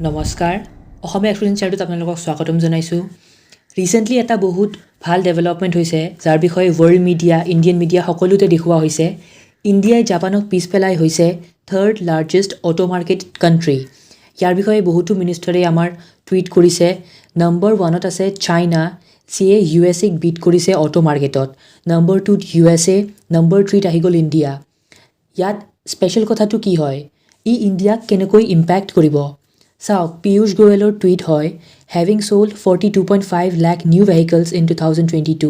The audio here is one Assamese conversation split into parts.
নমস্কাৰ অসমীয়া এক্সপ্লেনেশ্যন চেনেলটোত আপোনালোকক স্বাগতম জনাইছোঁ ৰিসেন্টলি এটা বহুত ভাল ডেভেলপমেণ্ট হৈছে যাৰ বিষয়ে ৱৰ্ল্ড মিডিয়া ইণ্ডিয়ান মিডিয়া সকলোতে দেখুওৱা হৈছে ইণ্ডিয়াই জাপানক পিছ পেলাই হৈছে third largest auto market country ইয়াৰ বিষয়ে বহুতো মিনিষ্টাৰে আমাৰ টুইট কৰিছে নম্বৰ 1ত আছে চাইনা যিয়ে ইউএছএক বিট কৰিছে অটো মাৰ্কেটত নম্বৰ 2ত ইউএছএ নম্বৰ 3ত আহি গ'ল ইণ্ডিয়া ইয়াত স্পেচিয়েল কথাটো কি হয় ই ইণ্ডিয়াক কেনেকৈ ইম্পেক্ট কৰিব চাওক পীয়ূষ গোয়েলৰ টুইট হয় having sold 42.5 lakh new vehicles in 2022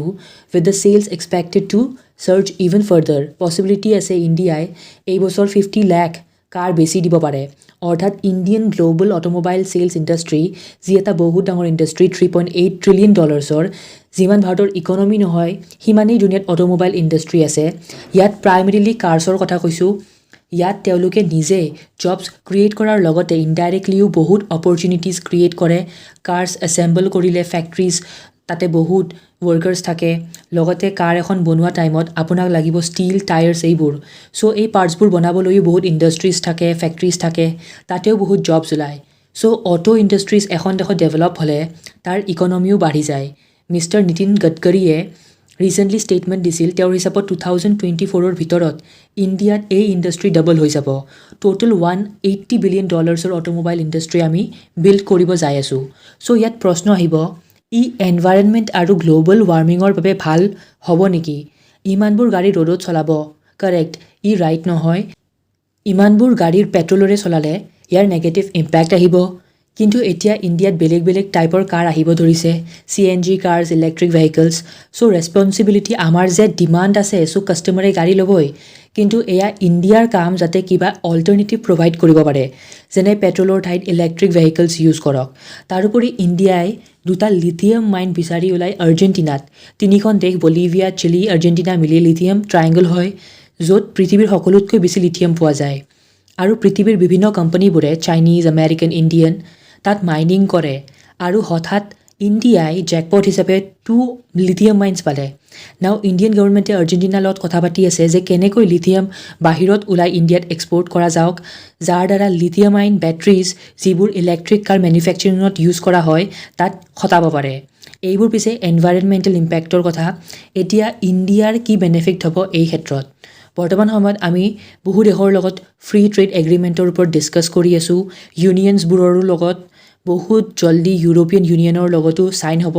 with the sales expected to surge even further possibility আছে ইণ্ডিয়াই এই বছৰ 50 lakh কাৰ বেছি দিব পাৰে অৰ্থাৎ Indian global automobile cells industry যি এটা বহুত ডাঙৰ ইণ্ডাষ্ট্ৰি 3.8 ট্ৰিলিয়ন ডলাৰ্ছৰ যিমান ভাৰতৰ ইকনমি নহয় সিমানেই দুনিয়াত অটোমোবাইল ইণ্ডাষ্ট্ৰি আছে ইয়াত প্ৰাইমেৰিলি কাৰ্ছৰ কথা কৈছোঁ ইয়াত তেওঁলোকে নিজে জবছ ক্ৰিয়েট কৰাৰ লগতে ইনডাইৰেক্টলিও বহুত অপৰচুনিটিজ ক্ৰিয়েট কৰে কাৰ্ছ এছেম্বল কৰিলে ফেক্টৰীজ তাতে বহুত ৱৰ্কাৰ্ছ থাকে লগতে কাৰ এখন বনোৱা টাইমত আপোনাক লাগিব ষ্টীল টায়াৰ্ছ এইবোৰ চ' এই পাৰ্টছবোৰ বনাবলৈও বহুত ইণ্ডাষ্ট্ৰিজ থাকে ফেক্টৰীজ থাকে তাতেও বহুত জবছ ওলায় চ' অটো ইণ্ডাষ্ট্ৰিজ এখন দেশত ডেভেলপ হ'লে তাৰ ইকনমিও বাঢ়ি যায় মিষ্টাৰ নীতিন গডকাৰীয়ে ৰিসেন্টলি ষ্টেটমেণ্ট দিছিল তেওঁৰ হিচাপত 2024ৰ ভিতৰত ইণ্ডিয়াত এই ইণ্ডাষ্ট্ৰি ডাবল হৈ যাব টোটেল $180 বিলিয়ন অটোমোবাইল ইণ্ডাষ্ট্ৰি আমি বিল্ড কৰিব যাই আছোঁ চ' ইয়াত প্ৰশ্ন আহিব ই এনভাইৰনমেণ্ট আৰু গ্লোবেল ৱাৰ্মিঙৰ বাবে ভাল হ'ব নেকি ইমানবোৰ গাড়ী ৰ'দত চলাব কাৰেক্ট ই ৰাইট নহয় ইমানবোৰ গাড়ীৰ পেট্ৰলৰে চলালে ইয়াৰ নেগেটিভ ইম্পেক্ট আহিব কিন্তু এতিয়া ইণ্ডিয়াত বেলেগ বেলেগ টাইপৰ কাৰ আহিব ধৰিছে CNG কাৰ্ছ ইলেক্ট্ৰিক ভেহিকলছ চ' ৰেছপন্সিবিলিটি আমাৰ যে ডিমাণ্ড আছে চ' কাষ্টমাৰে গাড়ী ল'বই কিন্তু এয়া ইণ্ডিয়াৰ কাম যাতে কিবা অল্টাৰনেটিভ প্ৰভাইড কৰিব পাৰে যেনে পেট্ৰলৰ ঠাইত ইলেক্ট্ৰিক ভেহিকলছ ইউজ কৰক তাৰোপৰি ইণ্ডিয়াই দুটা লিথিয়াম মাইন বিচাৰি ওলাই আৰ্জেণ্টিনাত তিনিখন দেশ বলিভিয়া চিলি আৰ্জেণ্টিনা মিলি লিথিয়াম ট্ৰায়েংগল হয় য'ত পৃথিৱীৰ সকলোতকৈ বেছি লিথিয়াম পোৱা যায় আৰু পৃথিৱীৰ বিভিন্ন কোম্পানীবোৰে চাইনিজ আমেৰিকান ইণ্ডিয়ান তাত মাইনিং কৰে আৰু হঠাৎ ইণ্ডিয়াই জেকপট হিচাপে 2 লিথিয়াম মাইনছ পালে নাও ইণ্ডিয়ান গভৰ্ণমেণ্টে আৰ্জেণ্টিনাৰ লগত কথা পাতি আছে যে কেনেকৈ লিথিয়াম বাহিৰত ওলাই ইণ্ডিয়াত এক্সপৰ্ট কৰা যাওক যাৰ দ্বাৰা লিথিয়াম আইন বেটাৰিজ যিবোৰ ইলেক্ট্ৰিক কাৰ মেনুফেকচাৰিঙত ইউজ কৰা হয় তাত খটাব পাৰে এইবোৰ পিছে এনভাইৰনমেণ্টেল ইম্পেক্টৰ কথা এতিয়া ইণ্ডিয়াৰ কি বেনিফিট হ'ব এই ক্ষেত্ৰত বৰ্তমান সময়ত আমি বহু দেশৰ লগত ফ্ৰী ট্ৰেড এগ্ৰিমেণ্টৰ ওপৰত ডিছকাছ কৰি আছোঁ ইউনিয়নছবোৰৰ লগত বহুত জলদি ইউৰোপিয়ান ইউনিয়নৰ লগতো চাইন হ'ব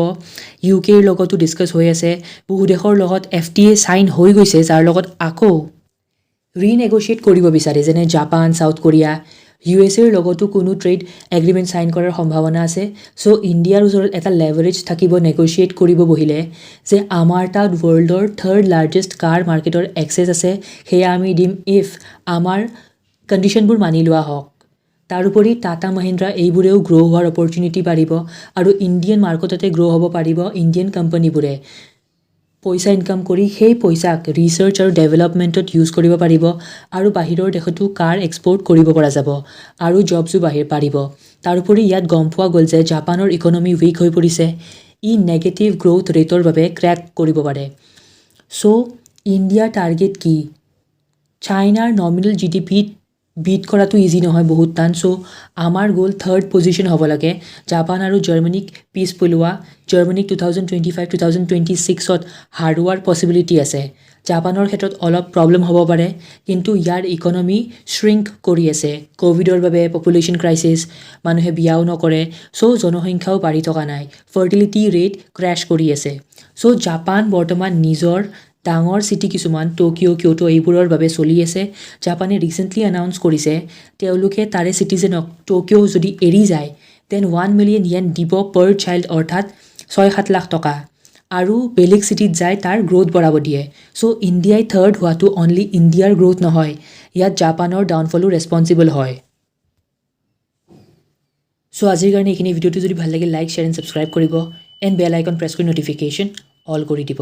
UKৰ লগতো ডিছকাছ হৈ আছে বহু দেশৰ লগত FTA চাইন হৈ গৈছে যাৰ লগত আকৌ ৰিনেগোচিয়েট কৰিব বিচাৰে যেনে জাপান সাউথ কোৰিয়া USAৰ লগতো কোনো ট্ৰেড এগ্ৰিমেণ্ট চাইন কৰাৰ সম্ভাৱনা আছে চ' ইণ্ডিয়াৰ ওচৰত এটা লেভাৰেজ থাকিব নেগোচিয়েট কৰিব বহিলে যে আমাৰ তাত ৱৰ্ল্ডৰ থাৰ্ড লাৰ্জেষ্ট কাৰ মাৰ্কেটৰ এক্সেছ আছে সেয়া আমি দিম ইফ আমাৰ কণ্ডিশ্যনবোৰ মানি লোৱা হওক তাৰোপৰি টাটা মহিন্দ্ৰা এইবোৰেও গ্ৰ' হোৱাৰ অপৰচুনিটি বাঢ়িব আৰু ইণ্ডিয়ান মাৰ্কেটতে গ্ৰ' হ'ব পাৰিব ইণ্ডিয়ান কোম্পানীবোৰে পইচা ইনকাম কৰি সেই পইচাক ৰিচাৰ্চ আৰু ডেভেলপমেণ্টত ইউজ কৰিব পাৰিব আৰু বাহিৰৰ দেশতো কাৰ এক্সপৰ্ট কৰিব পৰা যাব আৰু জবছো বাঢ়িব তাৰোপৰি ইয়াত গম পোৱা গ'ল যে জাপানৰ ইকনমি উইক হৈ পৰিছে ই নেগেটিভ গ্ৰ'থ ৰেটৰ বাবে ক্ৰেক কৰিব পাৰে চ' ইণ্ডিয়াৰ টাৰ্গেট কি চাইনাৰ নমিনেল GDP বিট কৰাটো ইজি নহয় বহুত টান চ' আমাৰ গ'ল থাৰ্ড পজিশ্যন হ'ব লাগে জাপান আৰু জাৰ্মানীক পিছ পেলোৱা জাৰ্মানীক 2025-2026ত হাৰোৱাৰ পচিবিলিটি আছে জাপানৰ ক্ষেত্ৰত অলপ প্ৰব্লেম হ'ব পাৰে কিন্তু ইয়াৰ ইকনমি শ্ৰিংক কৰি আছে ক'ভিডৰ বাবে পপুলেশ্যন ক্ৰাইচিছ মানুহে বিয়াও নকৰে চ' জনসংখ্যাও বাঢ়ি থকা নাই ফাৰ্টিলিটি ৰেট ক্ৰেছ কৰি আছে চ' জাপান বৰ্তমান নিজৰ ডাঙৰ চিটি কিছুমান টকিঅ' কিয়টো এইবোৰৰ বাবে চলি আছে জাপানে ৰিচেণ্টলি এনাউন্স কৰিছে তেওঁলোকে তাৰে চিটিজেনক টকিঅ' যদি এৰি যায় দেন 1 মিলিয়ন য়েন দিব পাৰ চাইল্ড অৰ্থাৎ 6-7 লাখ টকা আৰু বেলেগ চিটিত যায় তাৰ গ্ৰ'থ বঢ়াব দিয়ে চ' ইণ্ডিয়াই থাৰ্ড হোৱাটো অনলি ইণ্ডিয়াৰ গ্ৰ'থ নহয় ইয়াত জাপানৰ ডাউনফলো ৰেছপন্সিবল হয় চ' আজিৰ কাৰণে এইখিনি ভিডিঅ'টো যদি ভাল লাগে লাইক শ্বেয়াৰ এণ্ড ছাবস্ক্ৰাইব কৰিব এণ্ড বেল আইকন প্ৰেছ কৰি ন'টিফিকেশ্যন অল কৰি দিব